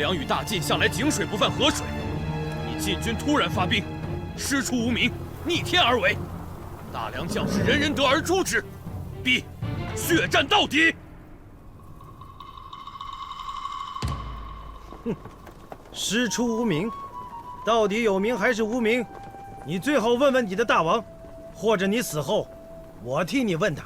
梁与大晋向来井水不犯河水，你晋军突然发兵，师出无名，逆天而为，大梁将士人人得而诛之，必血战到底。哼，师出无名，到底有名还是无名？你最好问问你的大王，或者你死后，我替你问他。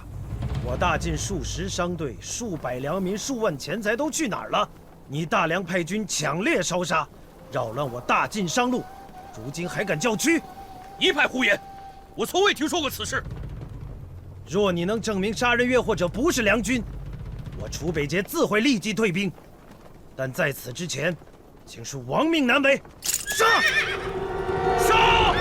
我大晋数十商队、数百良民、数万钱财都去哪儿了？你大梁派军抢猎烧杀，扰乱我大晋商路，如今还敢叫屈？一派胡言！我从未听说过此事。若你能证明杀人越货者不是梁军，我楚北节自会立即退兵。但在此之前，请恕亡命难违。杀！杀！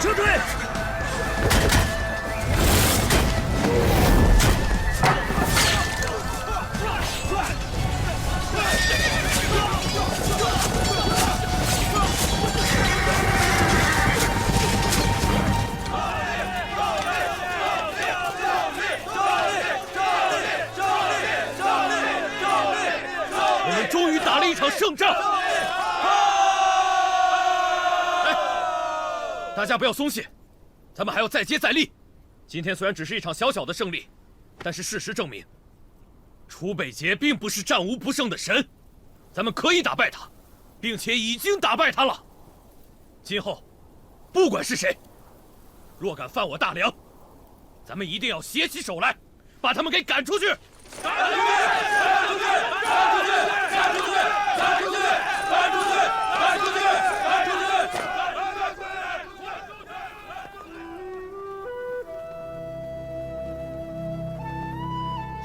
撤退！我们终于打了一场胜仗！大家不要松懈，咱们还要再接再厉。今天虽然只是一场小小的胜利，但是事实证明，楚北节并不是战无不胜的神，咱们可以打败他，并且已经打败他了。今后，不管是谁，若敢犯我大梁，咱们一定要携起手来，把他们给赶出去！赶出去！赶出去！赶出去！赶出去！赶出去！赶出去！赶出去！赶出去！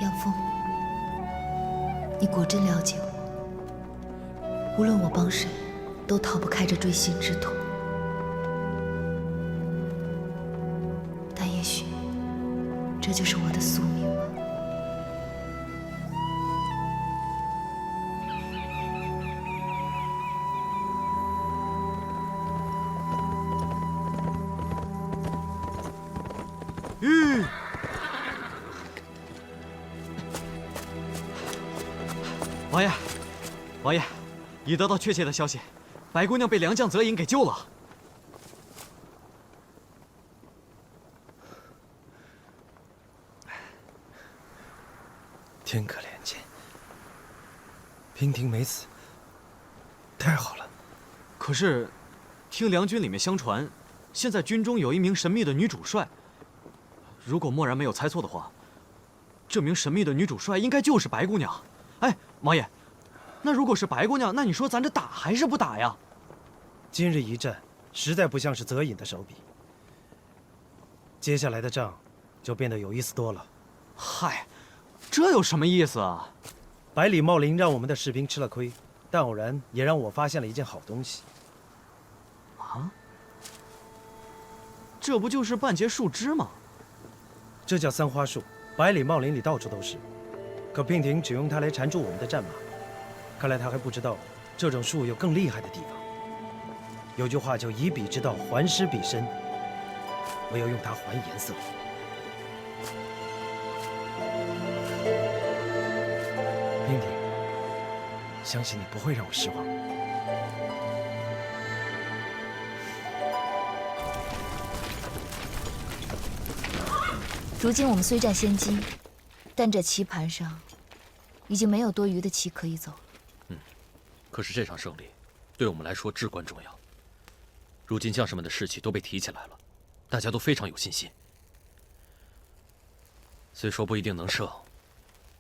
杨峰，你果真了解我。无论我帮谁，都逃不开这锥心之痛。但也许，这就是我的宿命吧。王爷，王爷，已得到确切的消息，白姑娘被良将泽隐给救了。天可怜见，娉婷没死，太好了。可是，听梁军里面相传，现在军中有一名神秘的女主帅。如果默然没有猜错的话，这名神秘的女主帅应该就是白姑娘。哎，王爷，那如果是白姑娘，那你说咱这打还是不打呀？今日一战实在不像是泽隐的手笔，接下来的仗就变得有意思多了。嗨，这有什么意思啊？百里茂林让我们的士兵吃了亏，但偶然也让我发现了一件好东西。啊？这不就是半截树枝吗？这叫三花树，百里茂林里到处都是。可娉婷只用它来缠住我们的战马，看来他还不知道这种树有更厉害的地方。有句话叫以彼之道还施彼身，唯有用它还颜色。娉婷，相信你不会让我失望。如今我们虽占先机，但这棋盘上已经没有多余的棋可以走了。可是这场胜利对我们来说至关重要。如今将士们的士气都被提起来了，大家都非常有信心。虽说不一定能胜，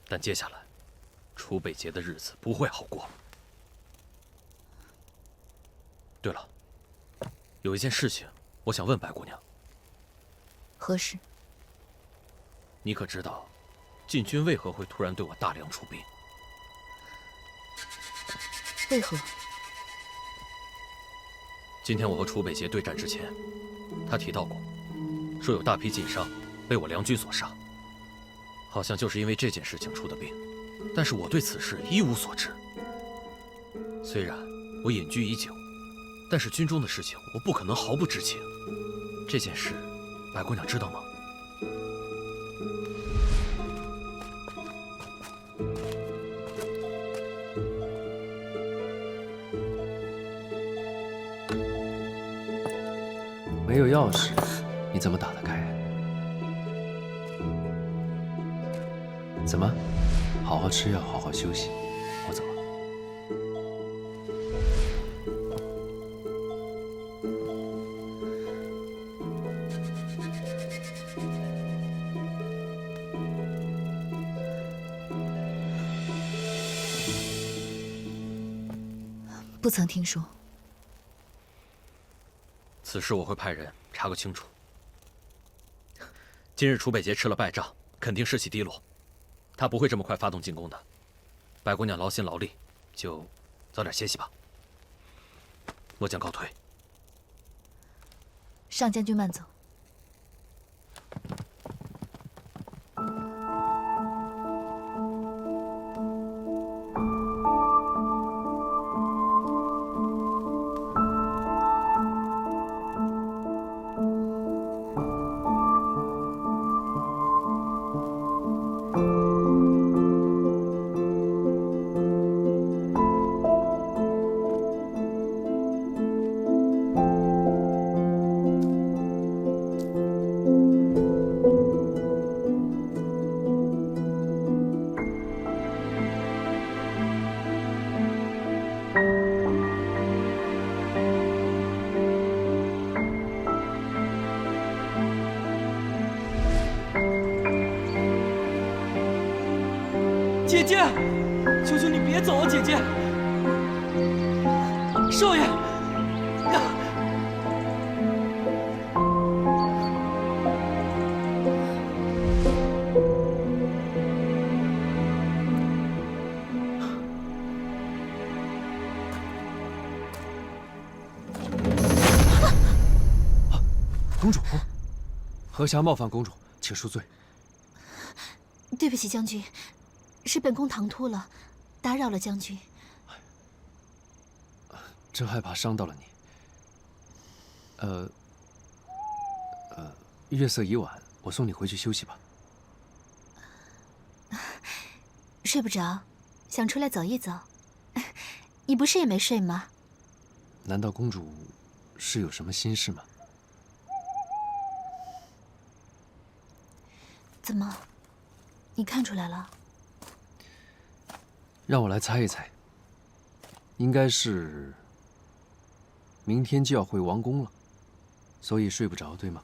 但接下来楚北节的日子不会好过。对了，有一件事情我想问白姑娘。何事？你可知道，晋军为何会突然对我大量出兵？为何？今天我和楚北节对战之前，他提到过，说有大批晋商被我梁军所杀，好像就是因为这件事情出的兵。但是我对此事一无所知。虽然我隐居已久，但是军中的事情我不可能毫不知情。这件事，白姑娘知道吗？没有钥匙，你怎么打得开？怎么？好好吃药，好好休息。我走了。不曾听说。此事我会派人查个清楚。今日楚北节吃了败仗，肯定士气低落，他不会这么快发动进攻的。白姑娘劳心劳力，就早点歇息吧。我将告退。上将军慢走。姐姐，求求你别走啊，姐姐！少爷，公主，何暇冒犯公主，请恕罪。对不起，将军，是本宫唐突了，打扰了将军。真害怕伤到了你。月色已晚，我送你回去休息吧。睡不着，想出来走一走。你不是也没睡吗？难道公主是有什么心事吗？怎么，你看出来了？让我来猜一猜，应该是明天就要回王宫了，所以睡不着，对吗？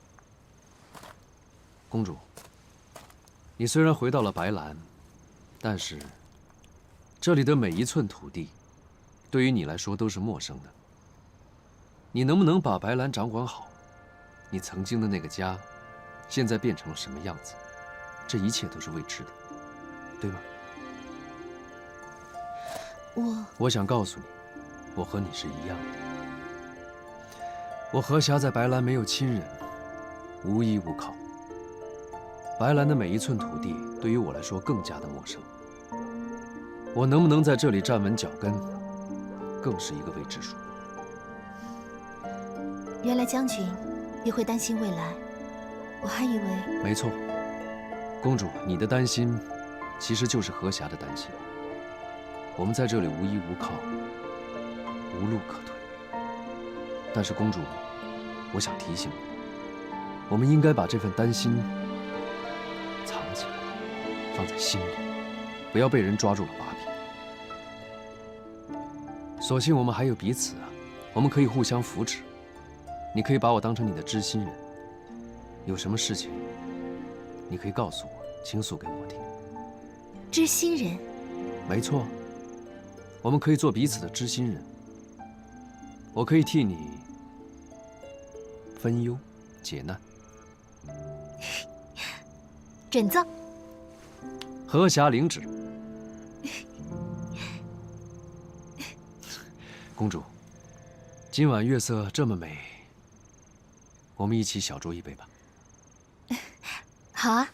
公主，你虽然回到了白兰，但是这里的每一寸土地，对于你来说都是陌生的。你能不能把白兰掌管好？你曾经的那个家，现在变成了什么样子？这一切都是未知的，对吗？我想告诉你，我和你是一样的。我何霞在白兰没有亲人，无依无靠。白兰的每一寸土地对于我来说更加的陌生。我能不能在这里站稳脚跟，更是一个未知数。原来将军也会担心未来，我还以为……没错，公主，你的担心其实就是何霞的担心。我们在这里无依无靠，无路可退。但是公主，我想提醒你，我们应该把这份担心藏起来，放在心里，不要被人抓住了把柄。所幸我们还有彼此啊，我们可以互相扶持。你可以把我当成你的知心人，有什么事情，你可以告诉我，倾诉给我听。知心人？没错，我们可以做彼此的知心人。我可以替你分忧解难。准奏。何霞领旨。公主，今晚月色这么美，我们一起小酌一杯吧。好啊。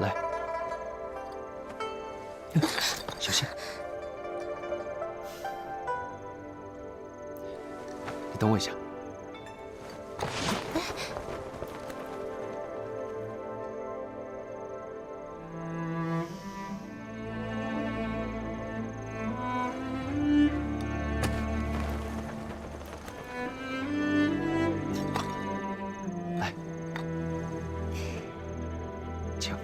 来，小心。你等我一下。来，请。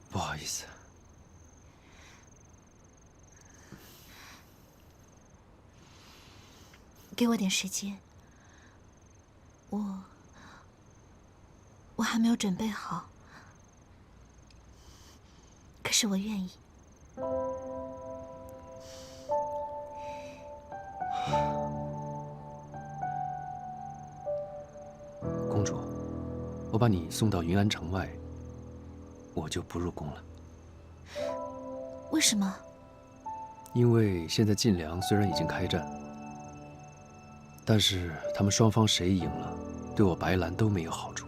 不好意思，给我点时间，我还没有准备好，可是我愿意。公主，我把你送到云安城外，我就不入宫了。为什么？因为现在晋梁虽然已经开战，但是他们双方谁赢了，对我白兰都没有好处。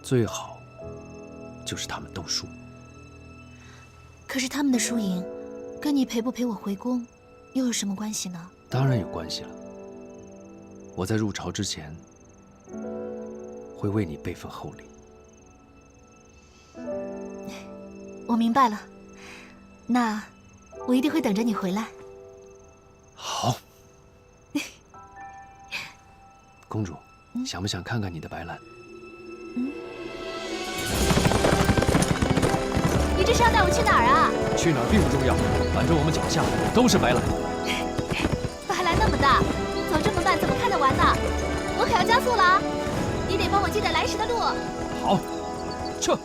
最好就是他们都输。可是他们的输赢，跟你陪不陪我回宫，又有什么关系呢？当然有关系了。我在入朝之前，会为你备份厚礼。我明白了，那我一定会等着你回来。好。公主，想不想看看你的白兰？你这是要带我去哪儿啊？去哪儿并不重要，反正我们脚下都是白兰。白兰那么大，走这么慢怎么看得完呢？我可要加速了啊！你得帮我记得来时的路。好，撤。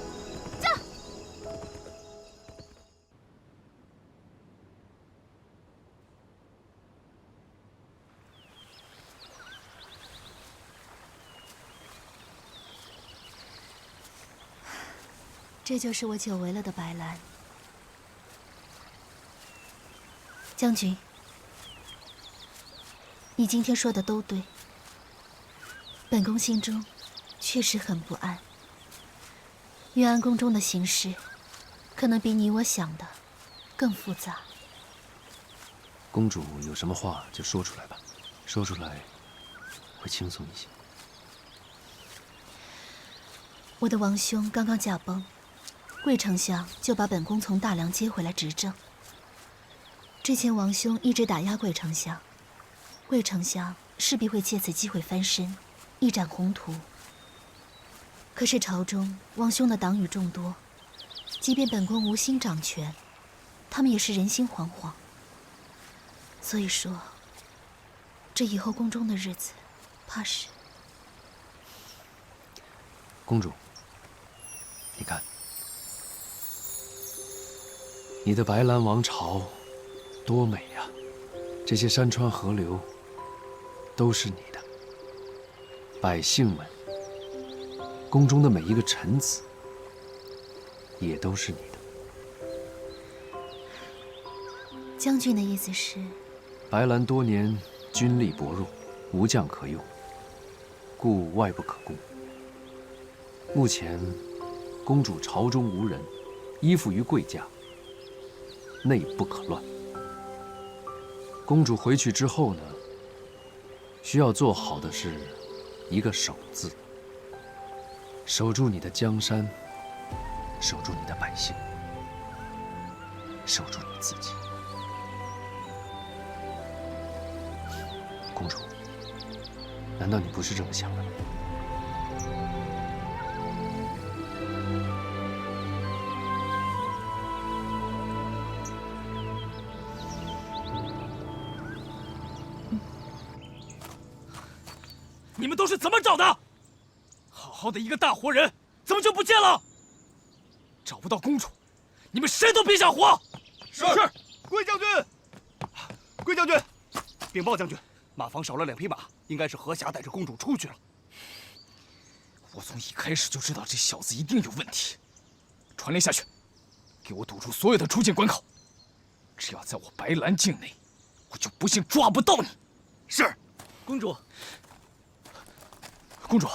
这就是我久违了的白兰。将军，你今天说的都对。本宫心中确实很不安。云安宫中的形势，可能比你我想的更复杂。公主有什么话就说出来吧，说出来会轻松一些。我的王兄刚刚驾崩。贵丞相就把本宫从大梁接回来执政。之前王兄一直打压贵丞相，贵丞相势必会借此机会翻身，一展宏图。可是朝中王兄的党羽众多，即便本宫无心掌权，他们也是人心惶惶。所以说，这以后宫中的日子，怕是……公主，你看。你的白兰王朝多美呀！这些山川河流都是你的，百姓们，宫中的每一个臣子也都是你的。将军的意思是，白兰多年军力薄弱，无将可用，故外不可攻。目前，公主朝中无人，依附于贵家。内不可乱。公主回去之后呢，需要做好的是一个守字，守住你的江山，守住你的百姓，守住你自己。公主，难道你不是这么想的吗？你们都是怎么找的？好好的一个大活人，怎么就不见了？找不到公主，你们谁都别想活！是，贵将军，贵将军，禀报将军，马房少了2匹马，应该是何霞带着公主出去了。我从一开始就知道这小子一定有问题。传令下去，给我堵住所有的出境关口。只要在我白兰境内，我就不信抓不到你。是，公主。公主，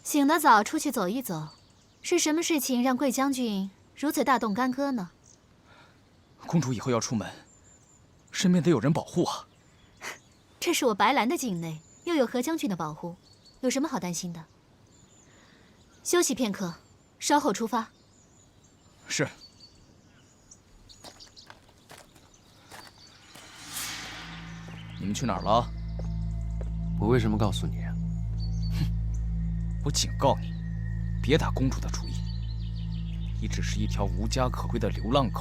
醒得早，出去走一走，是什么事情让贵将军如此大动干戈呢？公主以后要出门，身边得有人保护啊。这是我白兰的境内，又有何将军的保护，有什么好担心的？休息片刻，稍后出发。是。你们去哪儿了？我为什么告诉你啊？我警告你，别打公主的主意。你只是一条无家可归的流浪狗，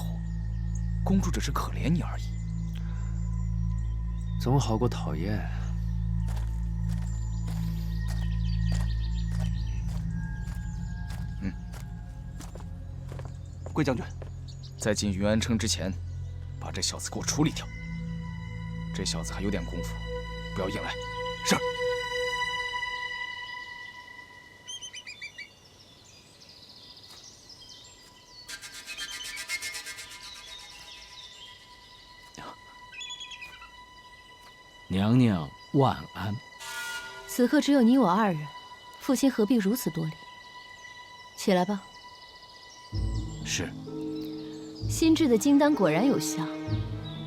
公主只是可怜你而已。总好过讨厌。贵将军，在进云安城之前，把这小子给我处理掉。这小子还有点功夫，不要硬来。是。娘娘万安。此刻只有你我2人，父亲何必如此多礼？起来吧。是。新制的金丹果然有效，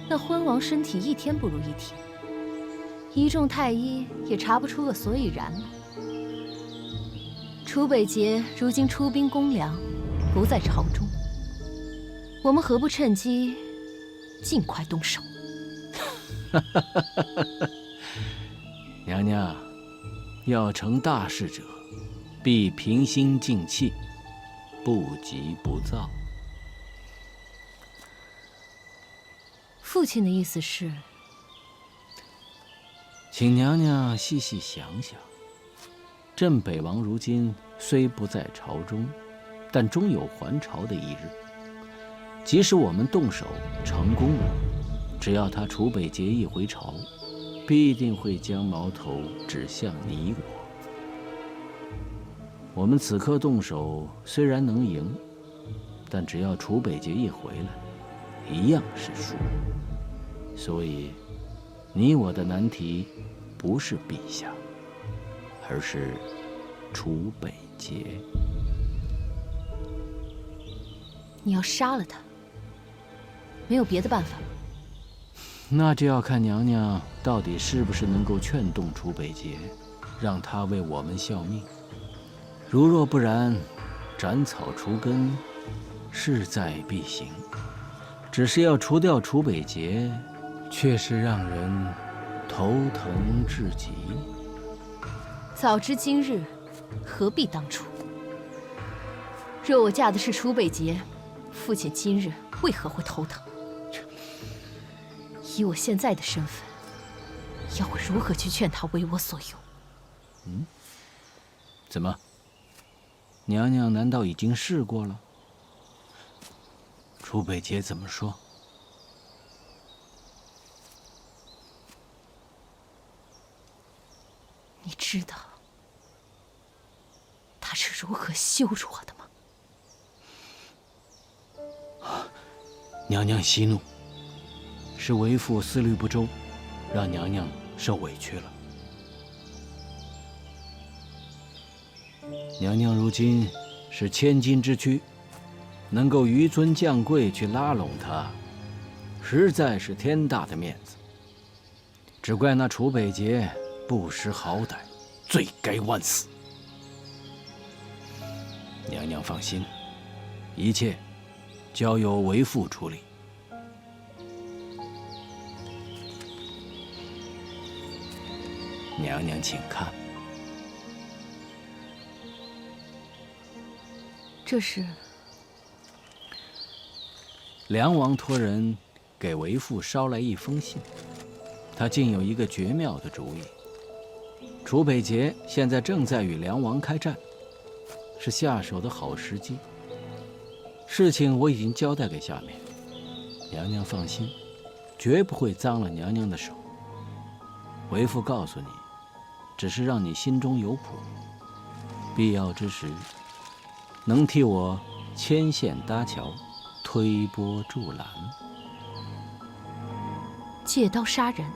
那昏王身体一天不如一天，一众太医也查不出个所以然来。楚北捷如今出兵攻梁，不在朝中，我们何不趁机尽快动手？娘娘，要成大事者，必平心静气，不急不躁。父亲的意思是，请娘娘细细想想，朕北王如今虽不在朝中，但终有还朝的一日。即使我们动手成功了，只要他楚北捷一回朝，必定会将矛头指向你我。我们此刻动手虽然能赢，但只要楚北捷一回来，一样是输。所以，你我的难题不是陛下，而是楚北捷。你要杀了他，没有别的办法。那就要看娘娘到底是不是能够劝动楚北捷，让他为我们效命。如若不然，斩草除根，势在必行。只是要除掉楚北捷，却是让人头疼至极。早知今日，何必当初？若我嫁的是楚北捷，父亲今日为何会头疼？以我现在的身份，要我如何去劝他为我所用？怎么？娘娘难道已经试过了？楚北捷怎么说？你知道他是如何羞辱我的吗？娘娘息怒，是为父思虑不周，让娘娘受委屈了。娘娘如今是千金之躯，能够纡尊降贵去拉拢他，实在是天大的面子。只怪那楚北捷不识好歹，罪该万死。娘娘放心，一切交由为父处理。娘娘请看，这是梁王托人给为父捎来一封信，他竟有一个绝妙的主意。楚北捷现在正在与梁王开战，是下手的好时机。事情我已经交代给下面，娘娘放心，绝不会脏了娘娘的手。为父告诉你，只是让你心中有谱，必要之时，能替我牵线搭桥，推波助澜。借刀杀人。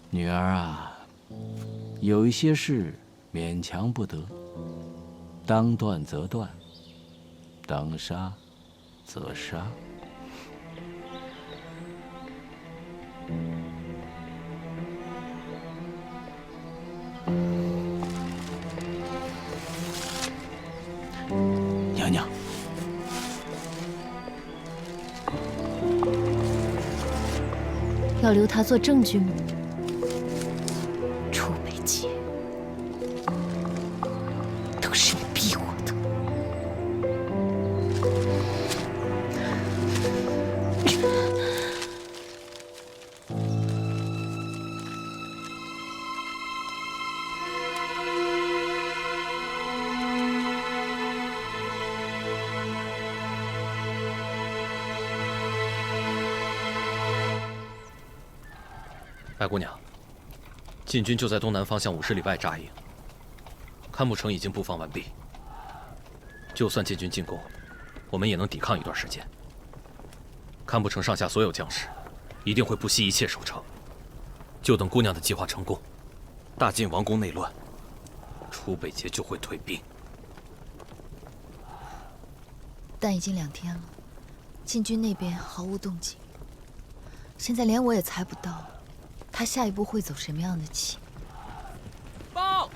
女儿啊，有一些事勉强不得，当断则断，当杀则杀。娘娘，要留他做证据吗？楚北捷，都是你逼我的。白姑娘，晋军就在东南方向50里外扎营，看牧城已经布防完毕。就算晋军进攻，我们也能抵抗一段时间。看牧城上下所有将士，一定会不惜一切守城，就等姑娘的计划成功，大晋王宫内乱，楚北捷就会退兵。但已经2天了，晋军那边毫无动静。现在连我也猜不到，他下一步会走什么样的棋。报，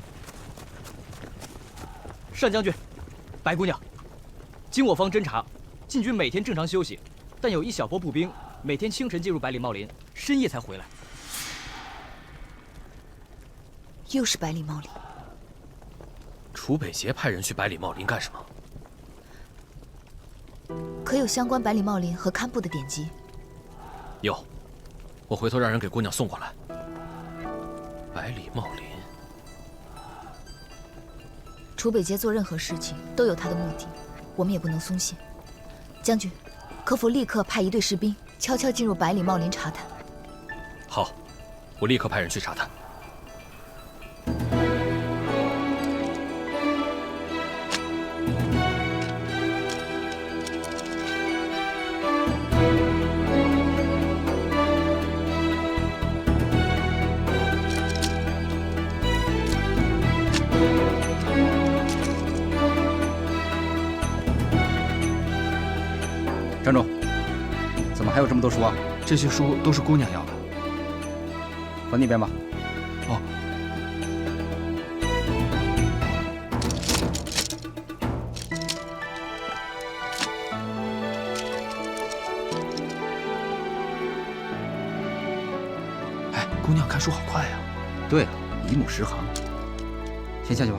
单将军，白姑娘，经我方侦查，禁军每天正常休息，但有一小波步兵每天清晨进入百里茂林，深夜才回来。又是百里茂林。楚北捷派人去百里茂林干什么？可有相关百里茂林和堪布的典籍？有，我回头让人给姑娘送过来。百里茂林，楚北捷做任何事情都有他的目的，我们也不能松懈。将军，可否立刻派一队士兵悄悄进入百里茂林查探？好，我立刻派人去查探。站住！怎么还有这么多书啊？这些书都是姑娘要的。放那边吧。哦。哎，姑娘看书好快呀。对了，一目十行。先下去吧。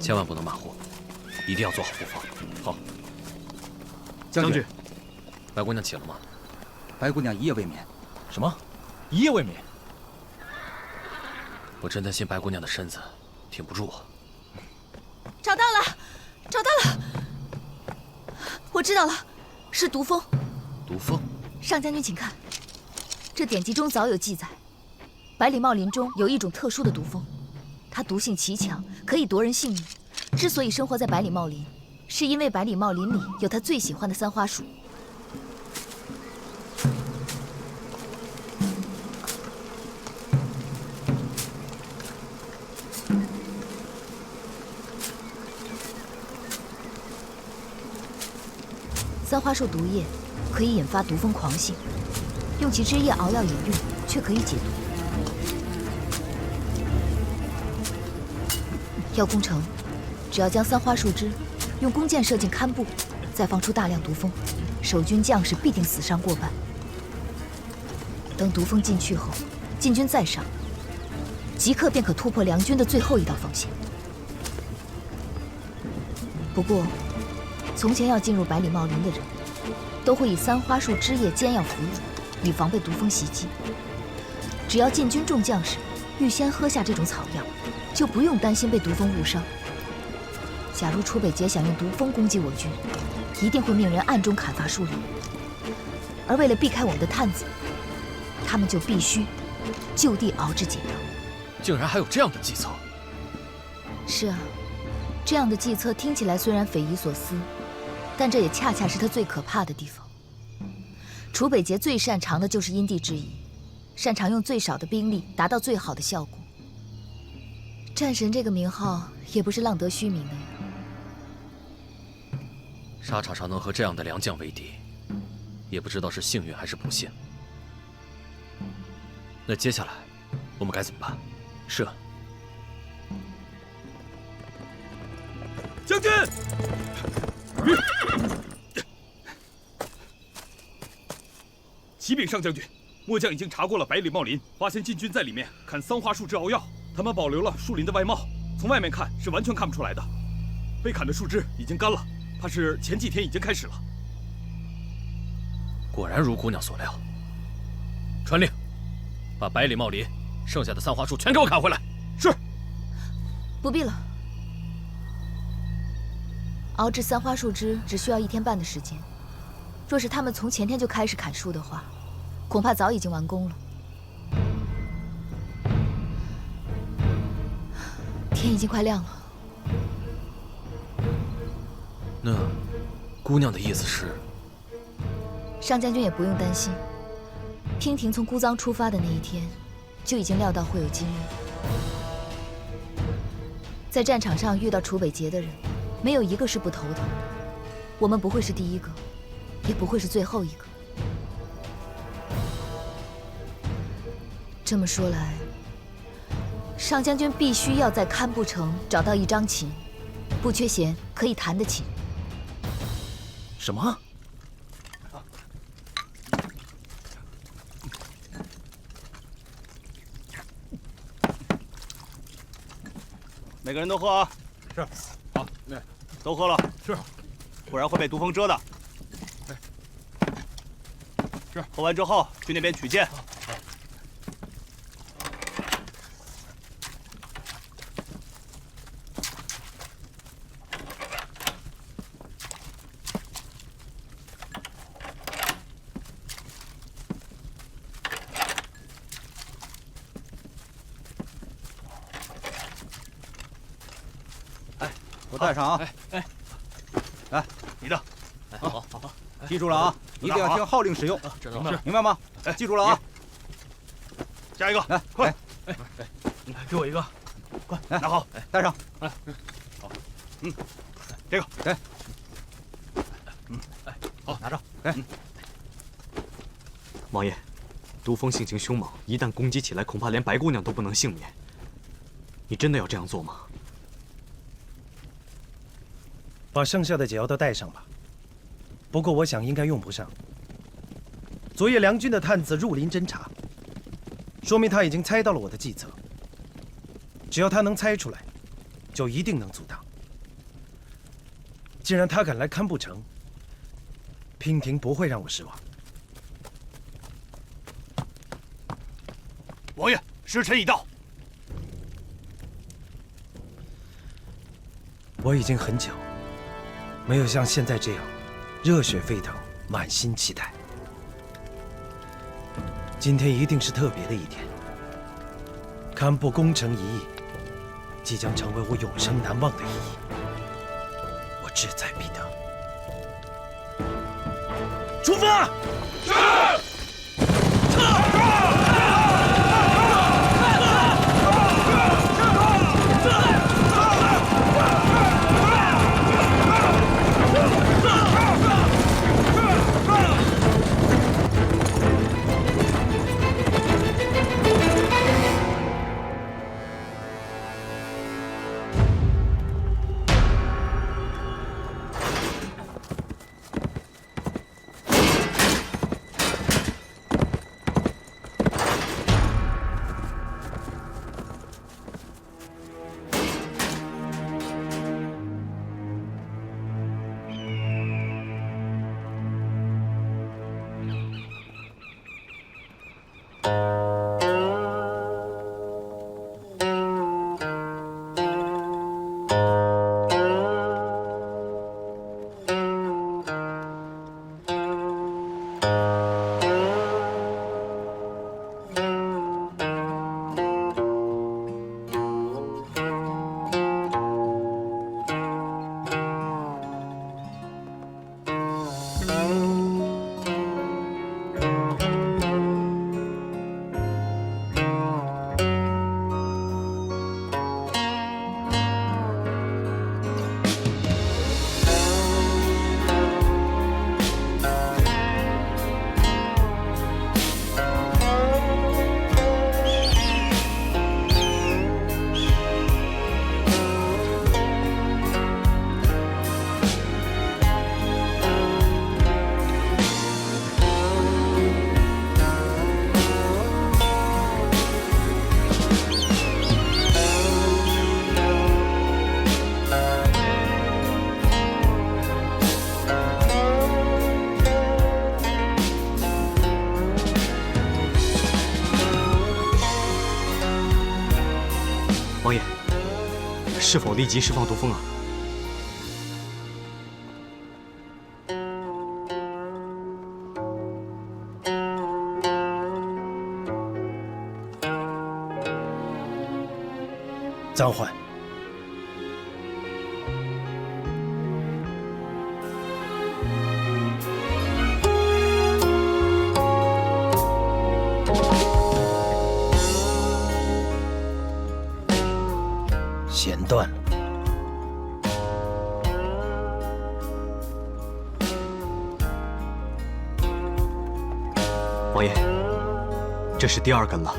千万不能马虎，一定要做好布防。好，将军，白姑娘起了吗？白姑娘一夜未眠。什么？一夜未眠？我真担心白姑娘的身子挺不住啊。找到了，找到了！我知道了，是毒蜂。毒蜂？上将军，请看，这典籍中早有记载，百里茂林中有一种特殊的毒蜂。它毒性奇强，可以夺人性命。之所以生活在百里茂林，是因为百里茂林里有他最喜欢的三花树。三花树毒液可以引发毒蜂狂性，用其汁液熬药饮用，却可以解毒。要攻城，只要将三花树枝用弓箭射进堪布，再放出大量毒蜂，守军将士必定死伤过半。等毒蜂进去后，晋军再上，即刻便可突破梁军的最后一道防线。不过，从前要进入百里茂林的人，都会以三花树枝叶煎药服用，以防备毒蜂袭击。只要晋军众将士预先喝下这种草药，就不用担心被毒蜂误伤。假如楚北捷想用毒蜂攻击我军，一定会命人暗中砍伐树林。而为了避开我们的探子，他们就必须就地熬制解药。竟然还有这样的计策！是啊，这样的计策听起来虽然匪夷所思，但这也恰恰是他最可怕的地方。楚北捷最擅长的就是因地制宜，擅长用最少的兵力达到最好的效果。战神这个名号也不是浪得虚名的呀。沙场上能和这样的良将为敌，也不知道是幸运还是不幸。那接下来我们该怎么办？是。将军，启禀上将军，末将已经查过了百里茂林，发现晋军在里面砍桑花树枝熬药。他们保留了树林的外貌，从外面看是完全看不出来的。被砍的树枝已经干了，怕是前几天已经开始了。果然如姑娘所料。传令，把百里茂林剩下的三花树全给我砍回来。是。不必了，熬制三花树枝只需要1天半的时间。若是他们从前天就开始砍树的话，恐怕早已经完工了。天已经快亮了。那姑娘的意思是？上将军也不用担心，娉婷从姑臧出发的那一天，就已经料到会有今日。在战场上遇到楚北捷的人，没有一个是不头疼的。我们不会是第一个，也不会是最后一个。这么说来，上将军必须要在堪布城找到一张琴，不缺弦可以弹的琴。什么？每个人都喝啊！是。好，那都喝了。是。不然会被毒蜂蛰的。是。喝完之后去那边取剑。我带上啊！来，你的。好，记住了啊！一定要听号令使用，明白吗？记住了啊！下一个，来，快！给我一个，快拿好，带上。好，这个给。好，拿着。给。王爷，毒蜂性情凶猛，一旦攻击起来，恐怕连白姑娘都不能幸免。你真的要这样做吗？把剩下的解药都带上吧。不过我想应该用不上。昨夜梁军的探子入林侦查，说明他已经猜到了我的计策。只要他能猜出来，就一定能阻挡。既然他敢来堪布城，娉婷不会让我失望。王爷，时辰已到。我已经很久没有像现在这样热血沸腾、满心期待。今天一定是特别的一天。堪布攻城一役即将成为我永生难忘的一役，我志在必得。出发！是。是否立即释放毒蜂啊？暂缓。弦断了。王爷，这是第2根了。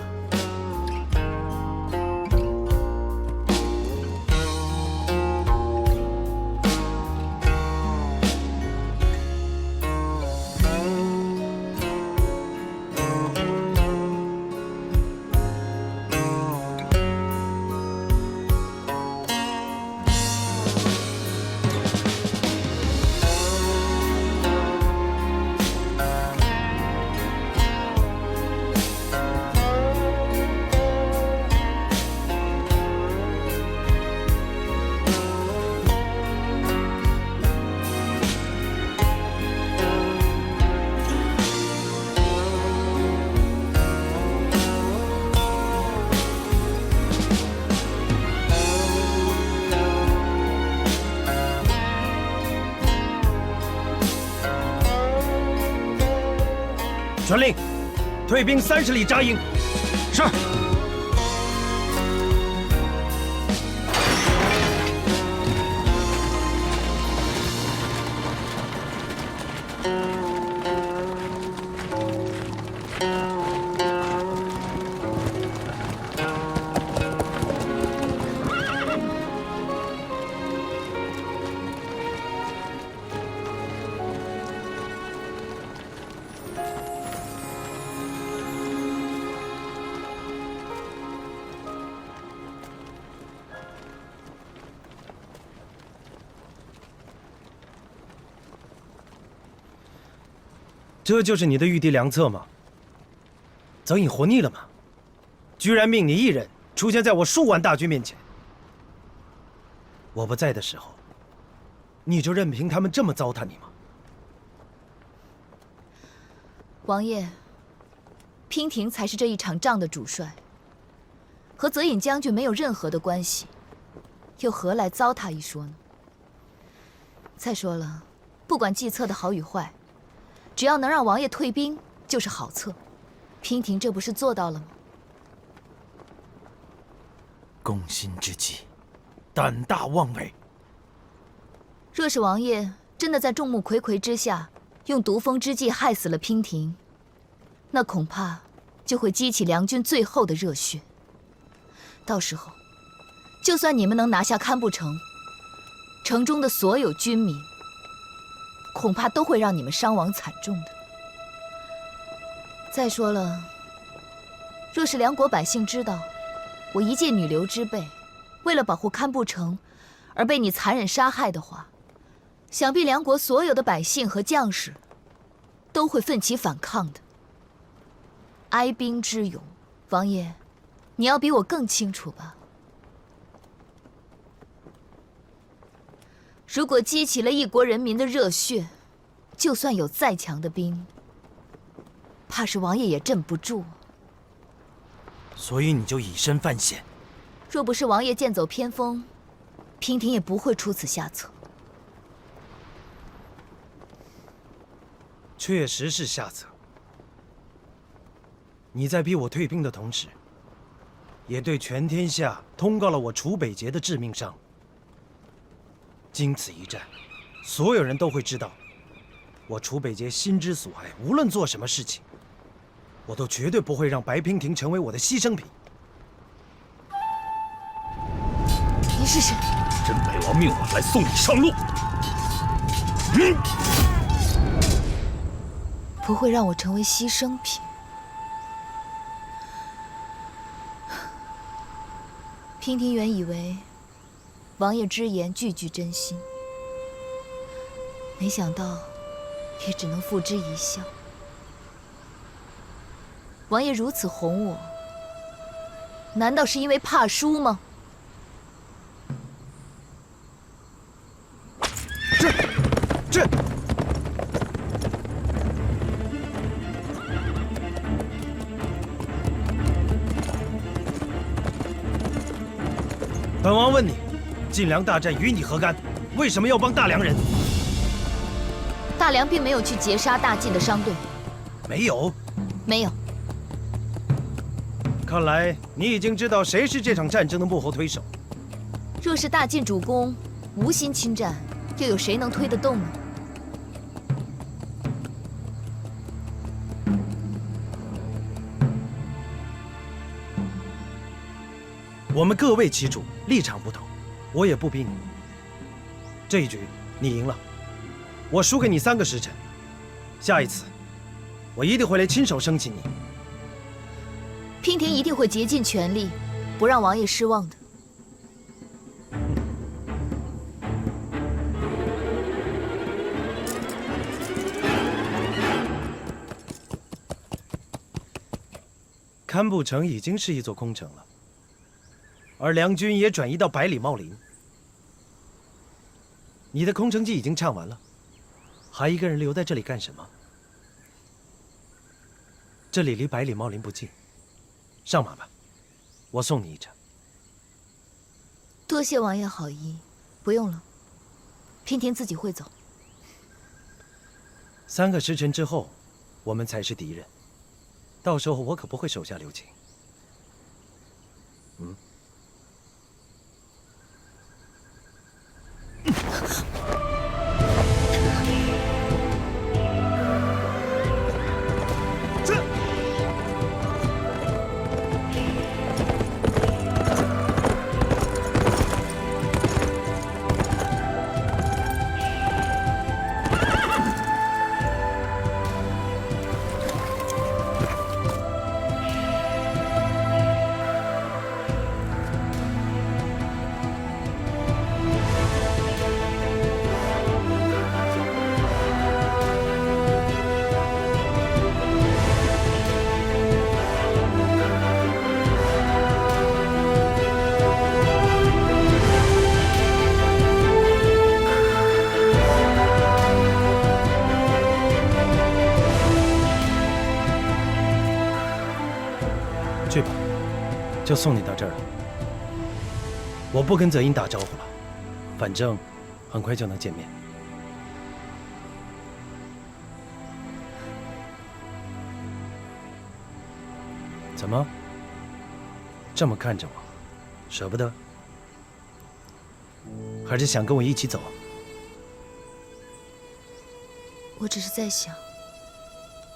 传令，退兵30里扎营。是。这就是你的御敌良策吗？早已活腻了吗？居然命你一人出现在我数万大军面前。我不在的时候，你就任凭他们这么糟蹋你吗？王爷，娉婷才是这一场仗的主帅，和泽隐将军没有任何的关系，又何来糟蹋一说呢？再说了，不管计策的好与坏，只要能让王爷退兵，就是好策。娉婷这不是做到了吗？攻心之计，胆大妄为。若是王爷真的在众目睽睽之下用毒蜂之计害死了娉婷，那恐怕就会激起梁军最后的热血。到时候，就算你们能拿下堪布城，城中的所有军民，恐怕都会让你们伤亡惨重的。再说了，若是梁国百姓知道我一介女流之辈，为了保护堪布城而被你残忍杀害的话，想必梁国所有的百姓和将士都会奋起反抗的。哀兵之勇，王爷，你要比我更清楚吧？如果激起了一国人民的热血，就算有再强的兵，怕是王爷也镇不住。所以你就以身犯险。若不是王爷剑走偏锋，娉婷也不会出此下策。确实是下策。你在逼我退兵的同时，也对全天下通告了我楚北节的致命伤。经此一战，所有人都会知道，我楚北节心之所爱，无论做什么事情，我都绝对不会让白娉婷成为我的牺牲品。你是谁？真北王命我来送你上路。不会让我成为牺牲品。娉婷原以为王爷之言句句真心，没想到也只能付之一笑。王爷如此哄我，难道是因为怕输吗？王问你，晋梁大战与你何干？为什么要帮大梁人？大梁并没有去截杀大晋的商队，没有。没有。看来你已经知道谁是这场战争的幕后推手。若是大晋主公无心侵占，又有谁能推得动呢？我们各为其主，立场不同，我也不逼你。这一局你赢了，我输给你3个时辰。下一次，我一定会来亲手生擒你。娉婷一定会竭尽全力，不让王爷失望的。堪布城已经是一座空城了。而梁军也转移到百里茂林。你的空城计已经唱完了，还一个人留在这里干什么？这里离百里茂林不近，上马吧，我送你一程。多谢王爷好意，不用了，娉婷自己会走。3个时辰之后，我们才是敌人，到时候我可不会手下留情。去吧，就送你到这儿了。我不跟泽英打招呼了，反正很快就能见面。怎么这么看着我？舍不得？还是想跟我一起走？我只是在想，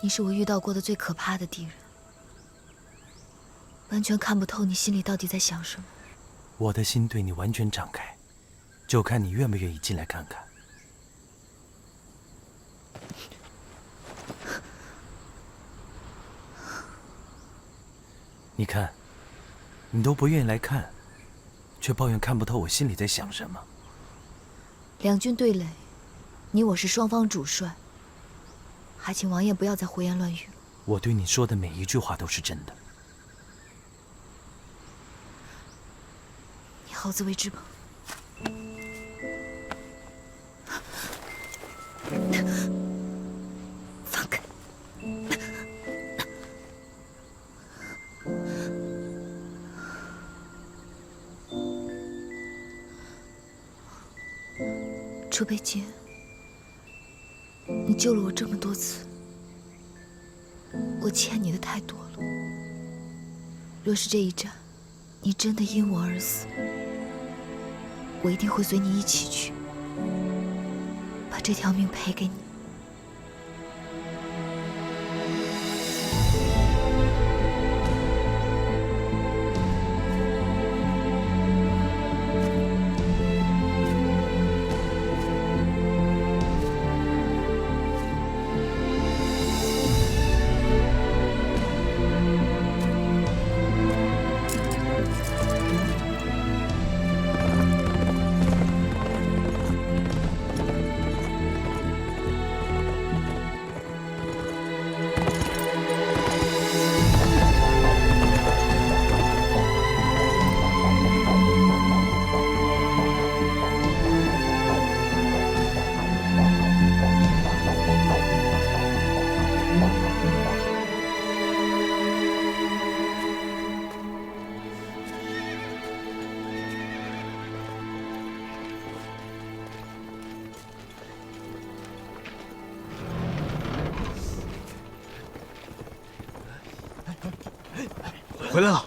你是我遇到过的最可怕的敌人。完全看不透你心里到底在想什么。我的心对你完全敞开，就看你愿不愿意进来看看。你看，你都不愿意来看，却抱怨看不透我心里在想什么。两军对垒，你我是双方主帅，还请王爷不要再胡言乱语。我对你说的每一句话都是真的。你好自为之吧。放开。楚北杰，你救了我这么多次，我欠你的太多了。若是这一战，你真的因我而死，我一定会随你一起去，把这条命赔给你。回来了。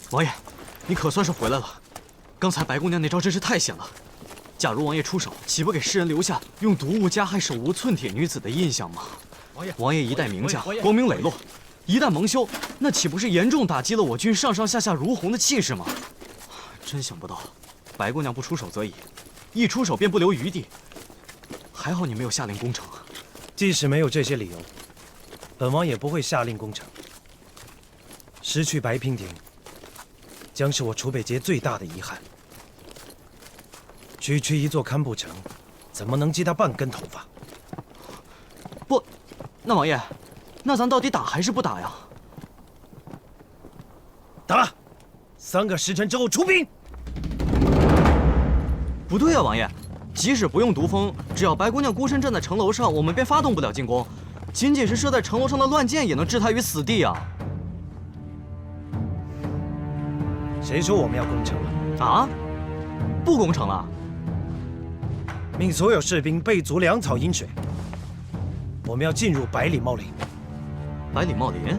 王爷，你可算是回来了。刚才白姑娘那招真是太险了。假如王爷出手，岂不给世人留下用毒物加害手无寸铁女子的印象吗？王爷一代名将，光明磊落，一旦蒙羞，那岂不是严重打击了我军上上下下如虹的气势吗？真想不到，白姑娘不出手则已，一出手便不留余地。还好你没有下令攻城。即使没有这些理由，本王也不会下令攻城。失去白娉婷，将是我楚北节最大的遗憾。区区一座堪布城，怎么能记他半根头发？不，那王爷，那咱到底打还是不打呀？打！3个时辰之后出兵。不对啊，王爷，即使不用毒蜂，只要白姑娘孤身站在城楼上，我们便发动不了进攻。仅仅是射在城楼上的乱箭，也能置她于死地啊！谁说我们要攻城了？啊？不攻城了？命所有士兵备足粮草饮水。我们要进入百里茂林。百里茂林？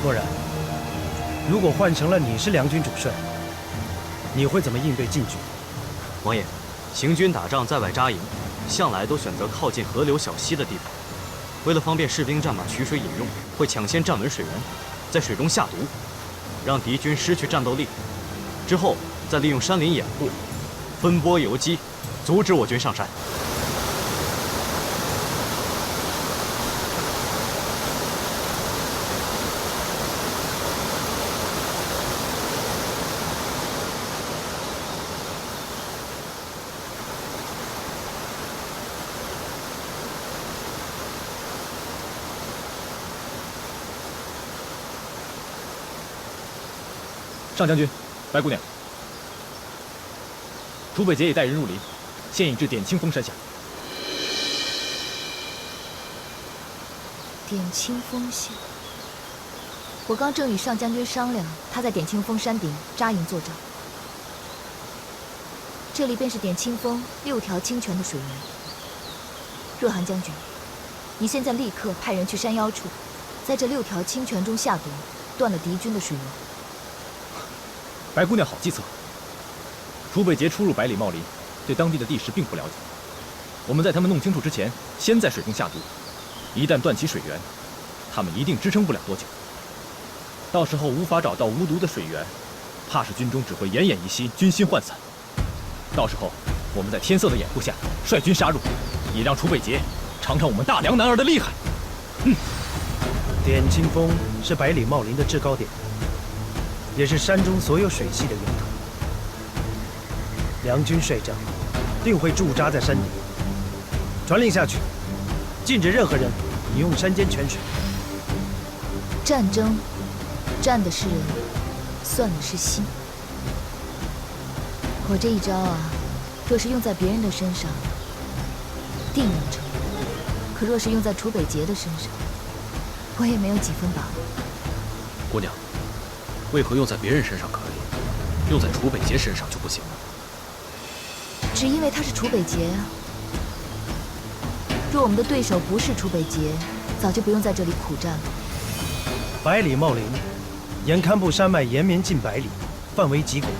漠然，如果换成了你是梁军主帅，你会怎么应对晋军？王爷，行军打仗在外扎营，向来都选择靠近河流小溪的地方。为了方便士兵战马取水饮用，会抢先站稳水源，在水中下毒，让敌军失去战斗力。之后再利用山林掩护，分拨游击，阻止我军上山。上将军，白姑娘，楚北节已带人入林，现已至点清峰山下。点清峰下，我刚正与上将军商量，他在点清峰山顶扎营作战。这里便是点清峰6条清泉的水源。若寒将军，你现在立刻派人去山腰处，在这6条清泉中下毒，断了敌军的水源。白姑娘好计策。楚北节出入百里茂林，对当地的地势并不了解。我们在他们弄清楚之前，先在水中下毒，一旦断其水源，他们一定支撑不了多久。到时候无法找到无毒的水源，怕是军中只会奄奄一息，军心涣散。到时候我们在天色的掩护下率军杀入，也让楚北节尝尝我们大梁男儿的厉害。点清峰是百里茂林的制高点，也是山中所有水系的源头。梁军帅帐定会驻扎在山顶，传令下去，禁止任何人饮用山间泉水。战争，战的是人，算的是心。我这一招啊，若是用在别人的身上，定能成功；可若是用在楚北节的身上，我也没有几分把握。姑娘，为何用在别人身上可以，用在楚北节身上就不行了？只因为他是楚北节啊。若我们的对手不是楚北节，早就不用在这里苦战了。百里茂林沿堪布山脉延绵近百里，范围极广。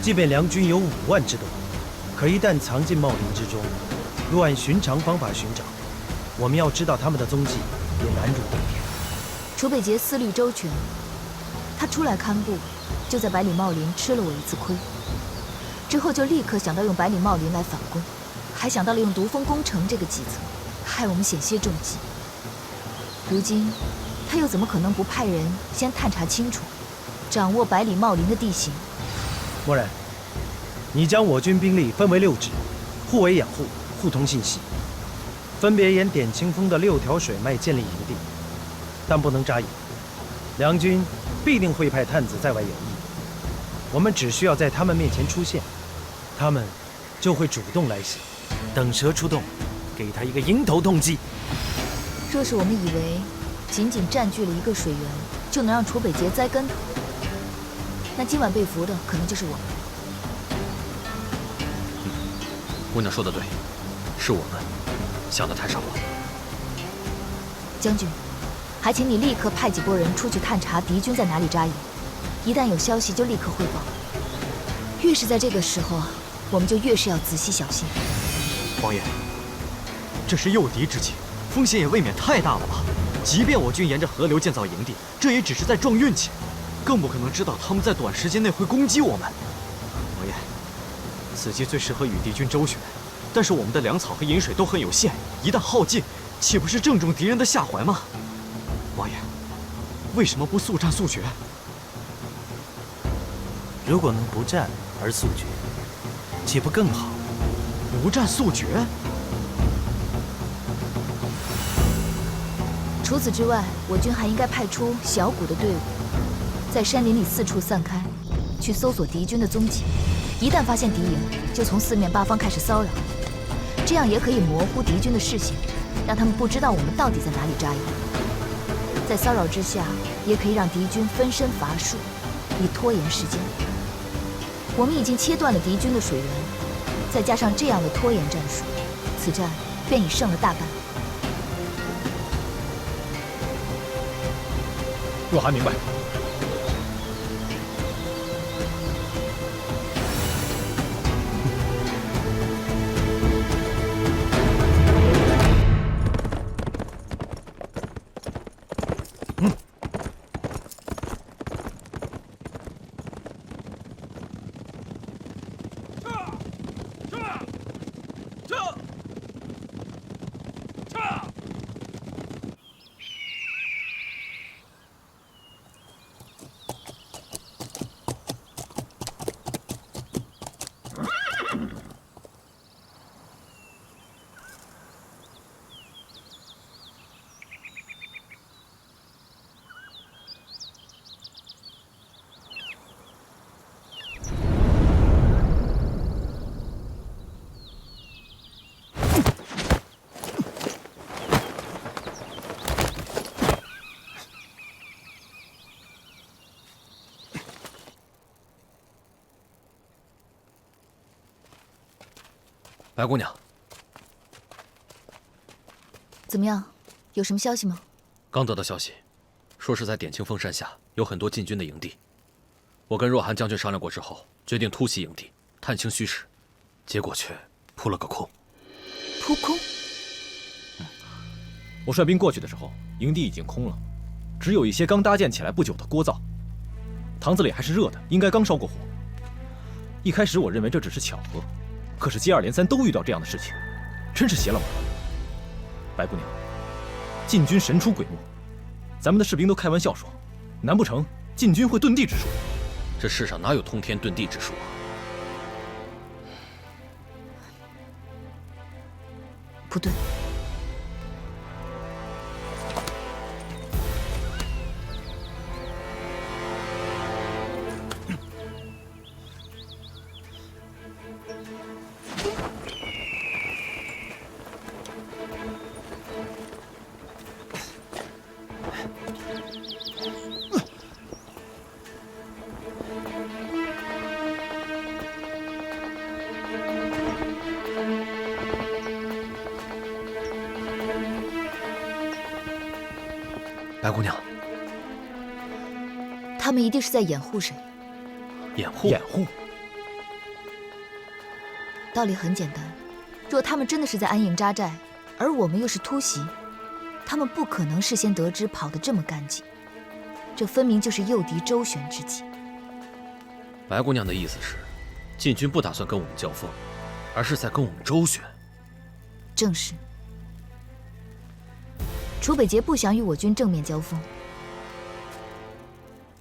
即便梁军有5万之多，可一旦藏进茂林之中，若按寻常方法寻找，我们要知道他们的踪迹也难如登天。楚北节思虑周全，他出来堪布，就在百里茂林吃了我一次亏。之后就立刻想到用百里茂林来反攻，还想到了用毒蜂攻城这个计策，害我们险些中计。如今，他又怎么可能不派人先探查清楚，掌握百里茂林的地形？漠然，你将我军兵力分为6支，互为养护，互通信息。分别沿点清风的6条水脉建立营地，但不能扎营。梁军必定会派探子在外游弋，我们只需要在他们面前出现，他们就会主动来袭。等蛇出洞，给他一个迎头痛击。若是我们以为仅仅占据了一个水源就能让楚北杰栽跟头，那今晚被俘的可能就是我们。姑娘说的对，是我们想的太少了。将军，还请你立刻派几拨人出去探查敌军在哪里扎营，一旦有消息就立刻汇报。越是在这个时候，我们就越是要仔细小心。王爷，这是诱敌之计，风险也未免太大了吧？即便我军沿着河流建造营地，这也只是在撞运气，更不可能知道他们在短时间内会攻击我们。王爷，此计最适合与敌军周旋，但是我们的粮草和饮水都很有限，一旦耗尽，岂不是正中敌人的下怀吗？王爷，为什么不速战速决？如果能不战而速决，岂不更好？不战速决？除此之外，我军还应该派出小股的队伍，在山林里四处散开，去搜索敌军的踪迹。一旦发现敌营，就从四面八方开始骚扰，这样也可以模糊敌军的视线，让他们不知道我们到底在哪里扎营。在骚扰之下，也可以让敌军分身乏术，以拖延时间。我们已经切断了敌军的水源，再加上这样的拖延战术，此战便已胜了大半。若寒明白。白姑娘，怎么样？有什么消息吗？刚得到消息，说是在点清风山下有很多禁军的营地。我跟若寒将军商量过之后，决定突袭营地，探清虚实，结果却扑了个空。扑空？我率兵过去的时候，营地已经空了，只有一些刚搭建起来不久的锅灶，堂子里还是热的，应该刚烧过火。一开始我认为这只是巧合。可是接二连三都遇到这样的事情，真是邪了门了。白姑娘，禁军神出鬼没，咱们的士兵都开玩笑说，难不成禁军会遁地之术？这世上哪有通天遁地之术啊？不对。白姑娘，他们一定是在掩护谁？掩护？掩护？道理很简单，若他们真的是在安营扎寨，而我们又是突袭，他们不可能事先得知跑得这么干净，这分明就是诱敌周旋之计。白姑娘的意思是，禁军不打算跟我们交锋，而是在跟我们周旋。正是。楚北杰不想与我军正面交锋，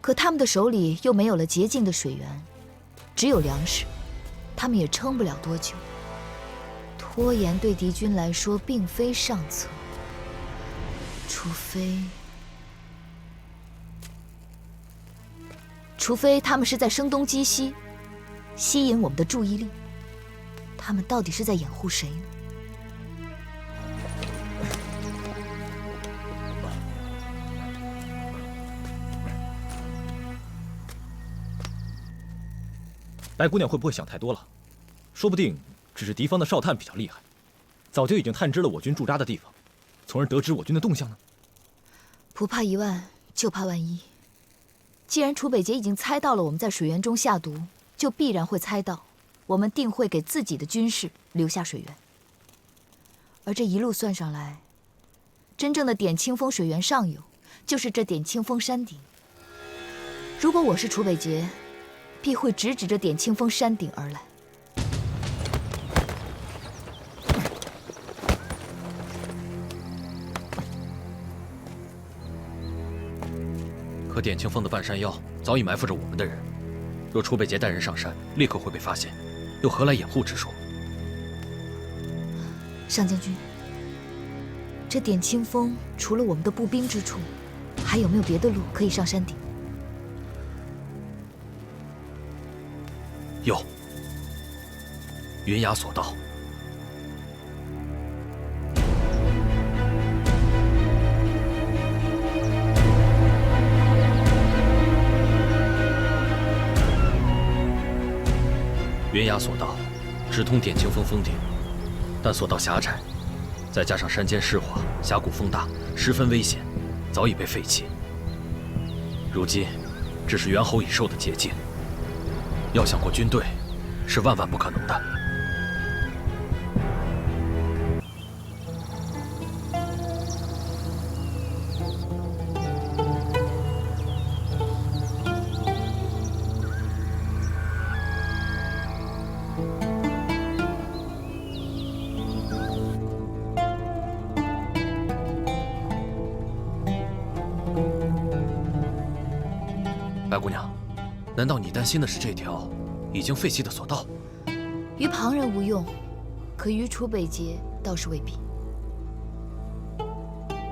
可他们的手里又没有了洁净的水源，只有粮食，他们也撑不了多久。拖延对敌军来说并非上策，除非他们是在声东击西，吸引我们的注意力。他们到底是在掩护谁呢？白姑娘会不会想太多了？说不定只是敌方的哨探比较厉害，早就已经探知了我军驻扎的地方，从而得知我军的动向呢？不怕一万，就怕万一。既然楚北捷已经猜到了我们在水源中下毒，就必然会猜到我们定会给自己的军士留下水源。而这一路算上来，真正的点清风水源上游，就是这点清风山顶。如果我是楚北捷，必会直指着点清风山顶而来。可点清风的半山腰早已埋伏着我们的人，若楚北捷带人上山，立刻会被发现，又何来掩护之说？上将军，这点清风除了我们的步兵之处，还有没有别的路可以上山顶？有，云崖索道。云崖索道直通点清风峰顶，但索道狭窄，再加上山间湿滑、峡谷风大，十分危险，早已被废弃。如今只是猿猴蚁兽的捷径，要想过军队，是万万不可能的。白姑娘，难道你担心的是这条已经废弃的索道？于旁人无用，可于楚北捷倒是未必。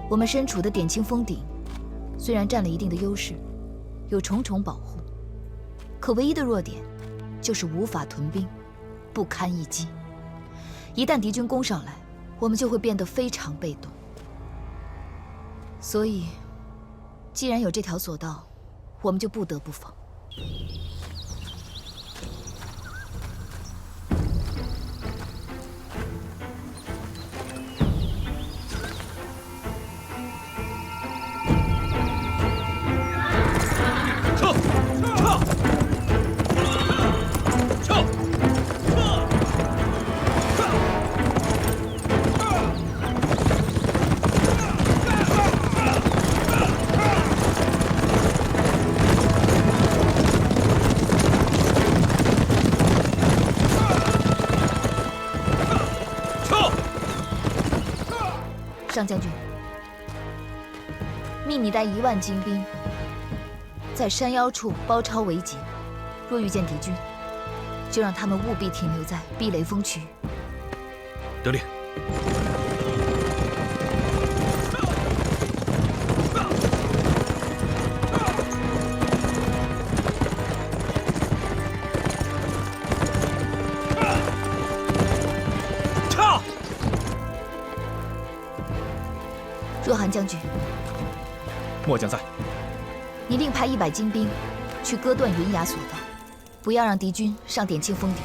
我们身处的点清峰顶，虽然占了一定的优势，有重重保护，可唯一的弱点就是无法屯兵，不堪一击。一旦敌军攻上来，我们就会变得非常被动。所以，既然有这条索道，我们就不得不防。撤！撤！撤！上将军，命你带1万精兵，在山腰处包抄围截。若遇见敌军，就让他们务必停留在避雷峰区域。得令。若寒将军，末将在。你另派100精兵去割断云崖索道，不要让敌军上点清峰顶。